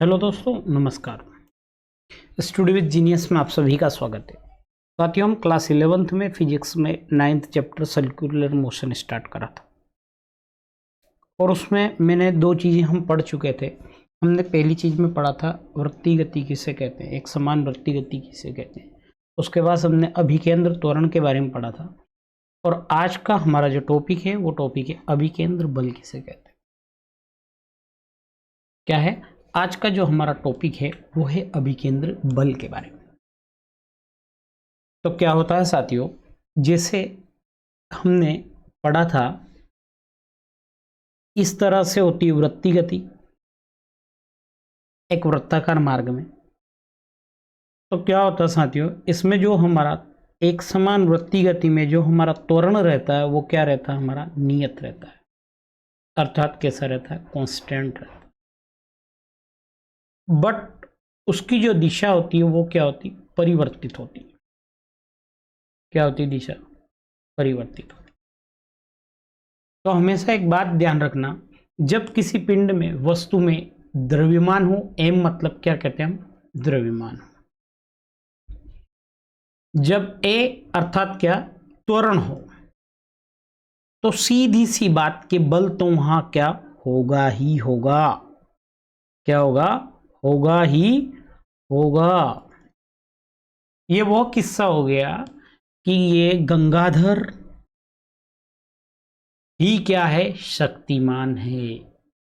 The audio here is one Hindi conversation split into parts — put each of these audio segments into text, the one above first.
हेलो दोस्तों, नमस्कार। स्टडी विद जीनियस में आप सभी का स्वागत है। साथियों, हम क्लास 11th में फिजिक्स में 9th chapter circular motion start करा था और उसमें मैंने दो चीज़ें हम पढ़ चुके थे। हमने पहली चीज़ में पढ़ा था वृत्तीय गति किसे कहते हैं, एक समान वृत्तीय गति किसे कहते हैं। उसके बाद हमने अभिकेंद्र त्वरण के बारे में पढ़ा था और आज का हमारा जो टॉपिक है वो टॉपिक है अभिकेंद्र बल किसे कहते हैं। क्या है आज का जो हमारा टॉपिक है वो है अभिकेंद्र बल के बारे में। तो क्या होता है साथियों, जैसे हमने पढ़ा था इस तरह से होती है वृत्तीय गति एक वृत्ताकार मार्ग में। तो क्या होता है साथियों, इसमें जो हमारा एक समान वृत्तीय गति में जो हमारा त्वरण रहता है वो क्या रहता है, हमारा नियत रहता है, अर्थात कैसा रहता है, कांस्टेंट रहता है। बट उसकी जो दिशा होती है वो क्या होती है, परिवर्तित होती है। क्या होती है, दिशा परिवर्तित होती है। तो हमेशा एक बात ध्यान रखना, जब किसी पिंड में वस्तु में द्रव्यमान हो, एम मतलब क्या कहते हैं हम, द्रव्यमान हो। जब ए अर्थात क्या, त्वरण हो, तो सीधी सी बात के बल तो वहां क्या होगा ही होगा। क्या होगा, होगा ही होगा। ये वो किस्सा हो गया कि ये गंगाधर ही क्या है, शक्तिमान है।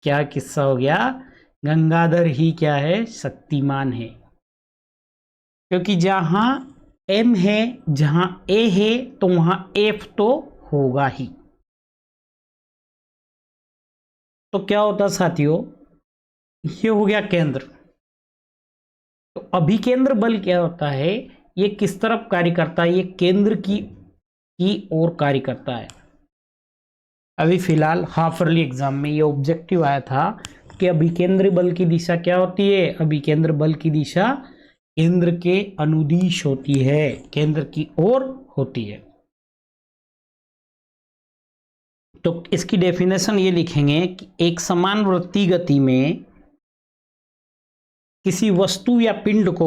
क्या किस्सा हो गया, गंगाधर ही क्या है, शक्तिमान है। क्योंकि जहां एम है, जहां ए है, तो वहां एफ तो होगा ही। तो क्या होता साथियों, ये हो गया केंद्र। तो अभिकेंद्र बल क्या होता है, ये किस तरफ कार्य करता है, ये केंद्र की ओर कार्य करता है। अभी फिलहाल हाफ ईयरली एग्जाम में ये ऑब्जेक्टिव आया था कि अभिकेंद्र बल की दिशा क्या होती है, अभिकेंद्र बल की दिशा केंद्र के अनुदिश होती है, केंद्र की ओर होती है। तो इसकी डेफिनेशन ये लिखेंगे कि एक समान वृत्तीय गति में किसी वस्तु या पिंड को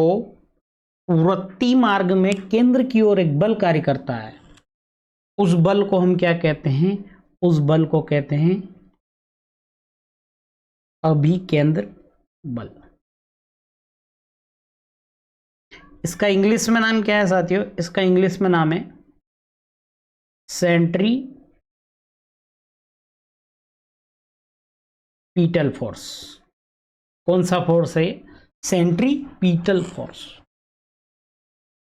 वृत्तीय मार्ग में केंद्र की ओर एक बल कार्य करता है, उस बल को हम क्या कहते हैं, उस बल को कहते हैं अभिकेंद्र बल। इसका इंग्लिश में नाम क्या है साथियों, इसका इंग्लिश में नाम है सेंट्रीपिटल फोर्स। कौन सा फोर्स है, सेंट्रीपिटल फोर्स।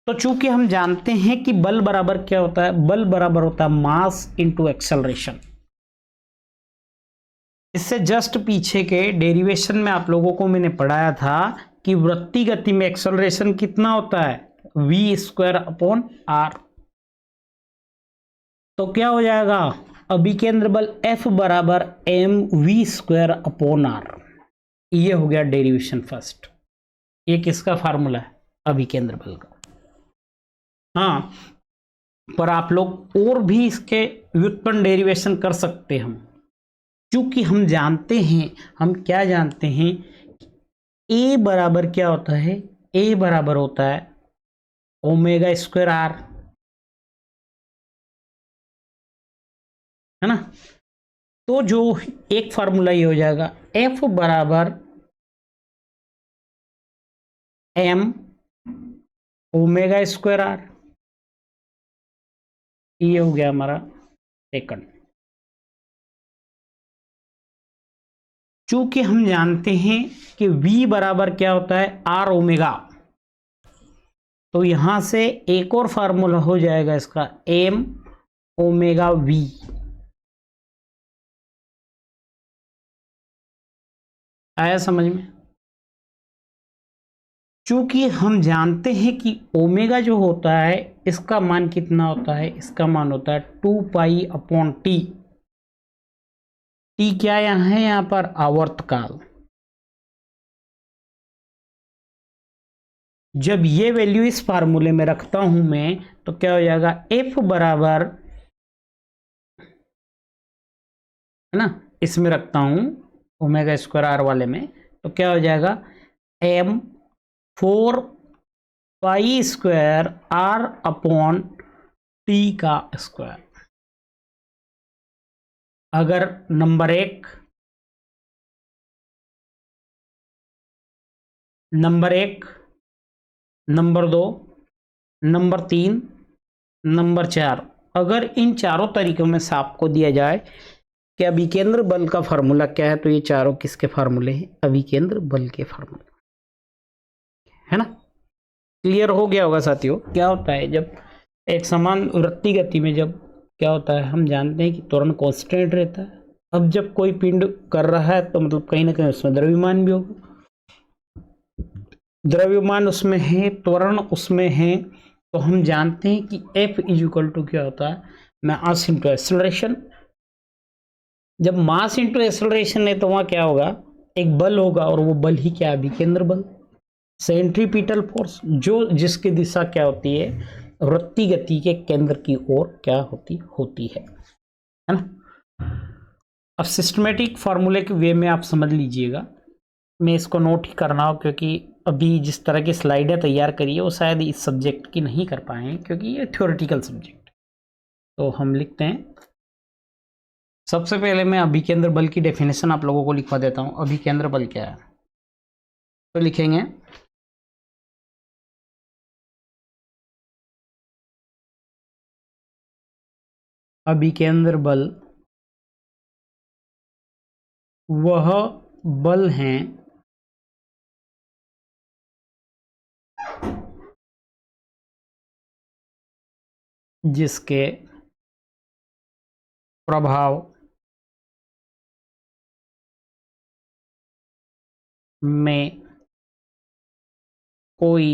तो चूंकि हम जानते हैं कि बल बराबर क्या होता है, बल बराबर होता है मास इंटू एक्सेलरेशन। इससे जस्ट पीछे के डेरिवेशन में आप लोगों को मैंने पढ़ाया था कि वृत्तीय गति में एक्सेलरेशन कितना होता है, v²/r। तो क्या हो जाएगा, अभिकेंद्र बल F बराबर mv²/r। ये हो गया डेरिवेशन फर्स्ट। ये किसका फार्मूला है, अभिकेंद्र बल का। हाँ, पर आप लोग और भी इसके व्युत्पन्न डेरिवेशन कर सकते हैं। क्योंकि हम जानते हैं, हम क्या जानते हैं, ए बराबर क्या होता है, ए बराबर होता है ω²r, है ना। तो जो एक फार्मूला ये हो जाएगा F बराबर mω²r। ये हो गया हमारा सेकंड। चूंकि हम जानते हैं कि V बराबर क्या होता है, R ओमेगा, तो यहां से एक और फार्मूला हो जाएगा इसका mω⍵v। आया समझ में। चूंकि हम जानते हैं कि ओमेगा जो होता है इसका मान कितना होता है, इसका मान होता है 2π/T। टी क्या यहाँ है, यहाँ पर आवर्तकाल। जब ये वैल्यू इस फार्मूले में रखता हूं मैं, तो क्या हो जाएगा, F बराबर, है ना, इसमें रखता हूं ω² r वाले में, तो क्या हो जाएगा एम 4 पाई² आर अपॉन टी का स्क्वायर। अगर नंबर 1, नंबर 2, नंबर 3, नंबर 4, अगर इन चारों तरीकों में से आपको दिया जाए कि अभिकेंद्र बल का फार्मूला क्या है, तो ये चारों किसके फार्मूले हैं? अभिकेंद्र बल के फार्मूले, है ना। क्लियर हो गया होगा साथियों। क्या होता है जब एक समान वृत्तीय गति में जब क्या होता है, हम जानते हैं कि त्वरण कांस्टेंट रहता है। अब जब कोई पिंड कर रहा है तो मतलब कहीं ना कहीं उसमें द्रव्यमान भी होगा, द्रव्यमान उसमें है, त्वरण उसमें है, तो हम जानते हैं कि F इज इक्वल टू क्या होता है, मास इंटू एक्सेलरेशन। जब मास इंटू एक्सेलरेशन है तो वहां क्या होगा, एक बल होगा, और वो बल ही क्या है, अभिकेंद्र बल, सेंट्रीपिटल फोर्स, जो जिसकी दिशा क्या होती है, वृत्तीय गति के केंद्र की ओर क्या होती है ना। अब सिस्टमेटिक फार्मूले के वे में आप समझ लीजिएगा, मैं इसको नोट ही करना हो, क्योंकि अभी जिस तरह की स्लाइडें तैयार करी है वो शायद इस सब्जेक्ट की नहीं कर पाए हैं, क्योंकि ये थ्योरेटिकल सब्जेक्ट। तो हम लिखते हैं, सबसे पहले मैं अभिकेंद्र बल की डेफिनेशन आप लोगों को लिखवा देता हूं। अभिकेंद्र बल क्या है, तो लिखेंगे अभिकेंद्र बल वह बल हैं जिसके प्रभाव में कोई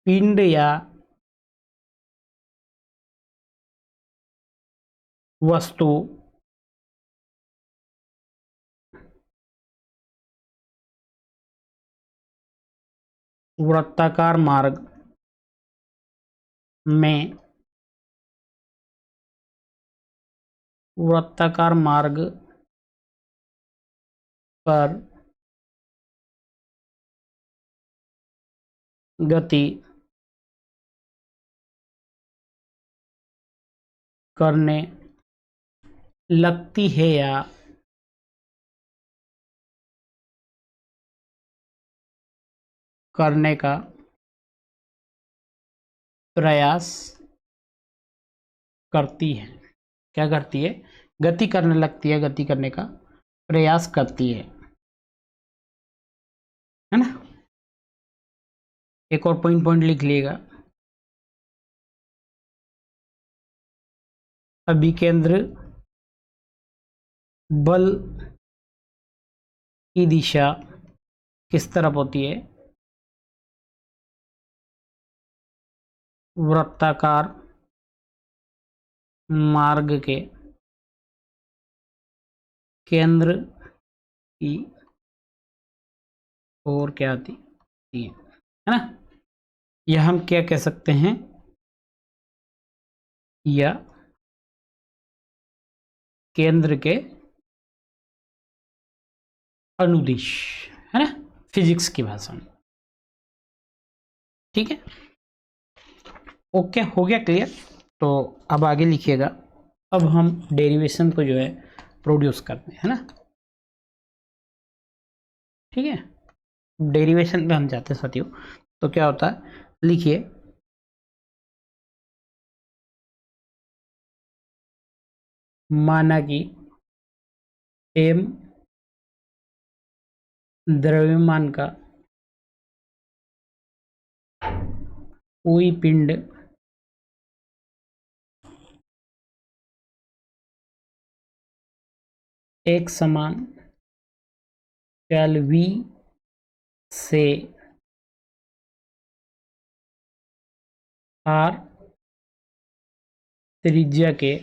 पिंड या वस्तु वृत्ताकार मार्ग में पर गति करने लगती है या करने का प्रयास करती है। क्या करती है? गति करने लगती है, गति करने का प्रयास करती है ना। एक और पॉइंट लिख लीजिएगा, अभिकेंद्र बल की दिशा किस तरफ होती है? वृत्ताकार मार्ग के केंद्र की ओर क्या आती है ना। यह हम क्या कह सकते हैं, या केंद्र के अनुदिश, है ना, फिजिक्स की भाषा में। ठीक है, ओके, हो गया क्लियर। तो अब आगे लिखिएगा, अब हम डेरिवेशन को जो है प्रोड्यूस करते हैं, है ना। ठीक है, डेरिवेशन पे हम जाते हैं साथियों। तो क्या होता है, लिखिए, माना कि m द्रव्यमान का कोई पिंड एक समान चाल v से r त्रिज्या के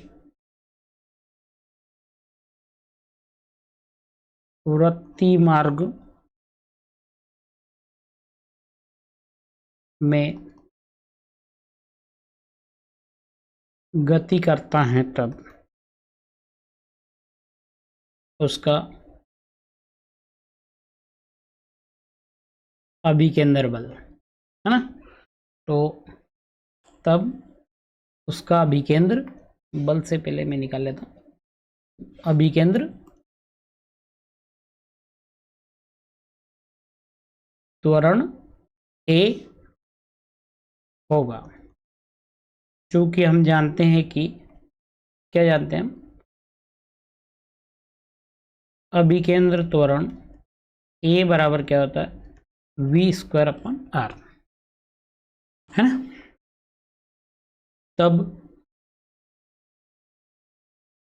वृत्तीय मार्ग में गति करता है, तब उसका अभिकेंद्र बल, है ना। तो तब उसका अभिकेंद्र बल से पहले मैं निकाल लेता हूँ, अभिकेंद्र त्वरण ए होगा, क्योंकि हम जानते हैं कि क्या जानते हैं हम, अभिकेंद्र त्वरण ए बराबर क्या होता है, वी स्क्वायर अपन आर, है ना। तब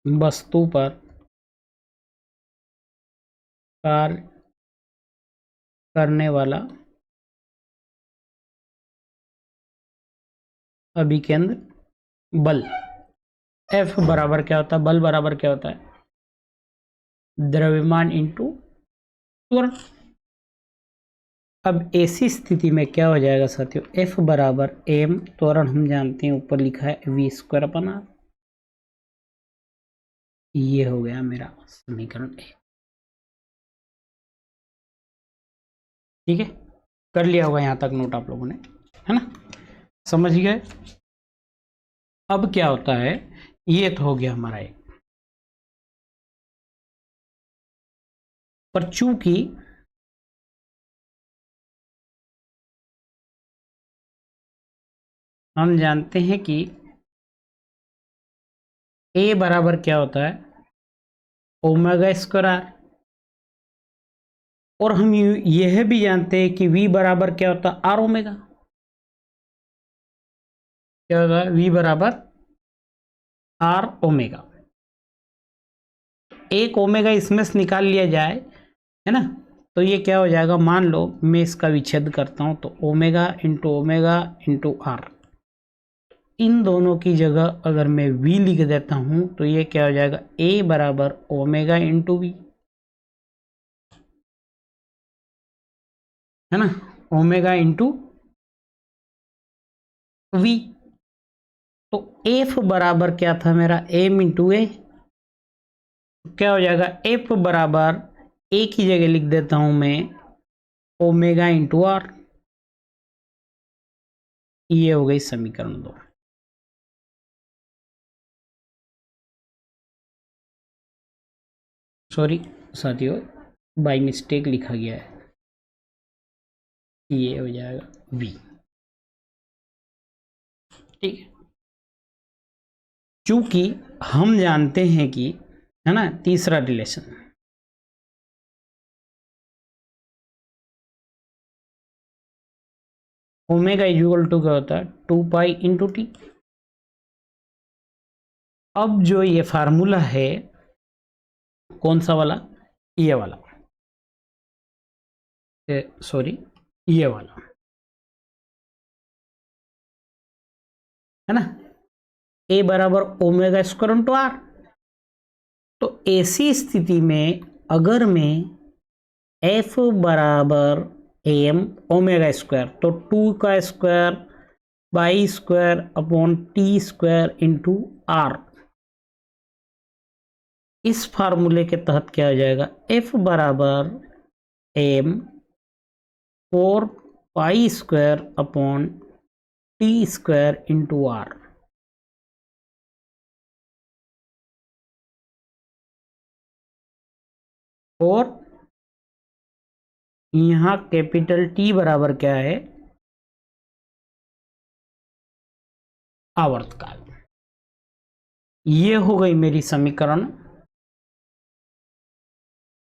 वस्तु पर कार्य करने वाला अभिकेंद्र बल F बराबर क्या होता है, बल बराबर क्या होता है, द्रव्यमान इंटू त्वरण। अब ऐसी स्थिति में क्या हो जाएगा साथियों, F बराबर m, त्वरण हम जानते हैं ऊपर लिखा है v स्क्वायर अपन आर। ये हो गया मेरा समीकरण ए। ठीक है, कर लिया होगा यहां तक नोट आप लोगों ने, है ना, समझ गए। अब क्या होता है, ये तो हो गया हमारा एक, पर चूंकि हम जानते हैं कि ए बराबर क्या होता है, ओमेगा स्क्वायर आर, और हम यह भी जानते हैं कि v बराबर क्या होता है, आर ओमेगा। क्या होगा, v बराबर आर ओमेगा। एक ओमेगा इसमें से निकाल लिया जाए, है ना, तो ये क्या हो जाएगा, मान लो मैं इसका विच्छेद करता हूं तो ओमेगा इंटू आर, इन दोनों की जगह अगर मैं v लिख देता हूं तो ये क्या हो जाएगा, a बराबर ओमेगा इंटू वी, है ना, ओमेगा इंटू वी। तो एफ बराबर क्या था मेरा, एम इंटू ए, क्या हो जाएगा, एफ बराबर ए की जगह लिख देता हूं मैं ओमेगा इंटू आर। ये हो गई समीकरण 2। सॉरी साथियों, बाय मिस्टेक लिखा गया है, ये हो जाएगा v। ठीक है, चूंकि हम जानते हैं कि, है ना, तीसरा रिलेशन, ओमेगा इक्वल टू क्या होता है, 2 पाई इंटू टी। अब जो ये फार्मूला है, कौन सा वाला, ये वाला, सॉरी ये वाला, है ना, ए बराबर ओमेगा स्क्वायर इंटू आर। तो ऐसी स्थिति में अगर मैं एफ बराबर एम ओमेगा स्क्वायर, तो 2 का square by square upon T square into R, इस फार्मूले के तहत क्या हो जाएगा, एफ बराबर M 4 pi square upon T square into R. और यहां कैपिटल टी बराबर क्या है, आवर्तकाल। ये हो गई मेरी समीकरण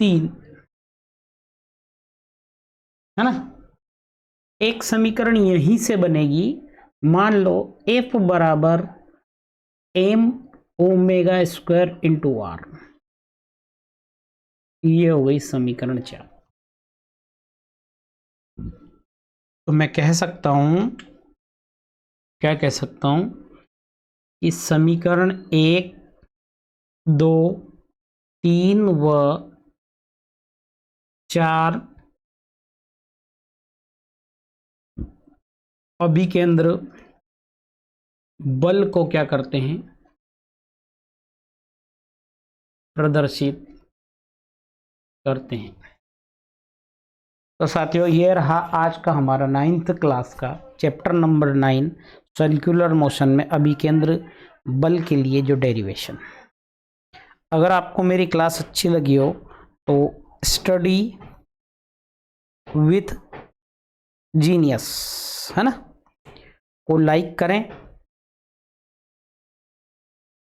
3, है ना। एक समीकरण यहीं से बनेगी, मान लो एफ बराबर M omega square into R. ये हो गई समीकरण 4। तो मैं कह सकता हूं, क्या कह सकता हूं, इस समीकरण 1, 2, 3 व 4 अभिकेंद्र बल को क्या करते हैं, प्रदर्शित करते हैं। तो साथियों ये रहा आज का हमारा 9th क्लास का चैप्टर नंबर 9 सर्कुलर मोशन में अभिकेंद्र बल के लिए जो डेरिवेशन। अगर आपको मेरी क्लास अच्छी लगी हो तो स्टडी विथ जीनियस है ना को लाइक करें,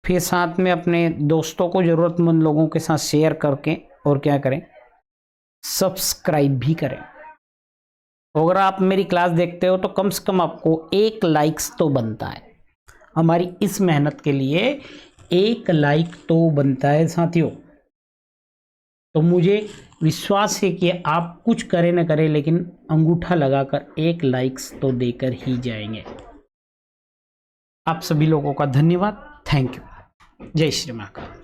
फिर साथ में अपने दोस्तों को, जरूरतमंद लोगों के साथ शेयर करके और क्या करें, सब्सक्राइब भी करें। अगर आप मेरी क्लास देखते हो तो कम से कम आपको 1 लाइक्स तो बनता है। हमारी इस मेहनत के लिए 1 लाइक तो बनता है साथियों। तो मुझे विश्वास है कि आप कुछ करें न करें लेकिन अंगूठा लगाकर 1 लाइक्स तो देकर ही जाएंगे। आप सभी लोगों का धन्यवाद। Thank you. जय श्री महाकाल।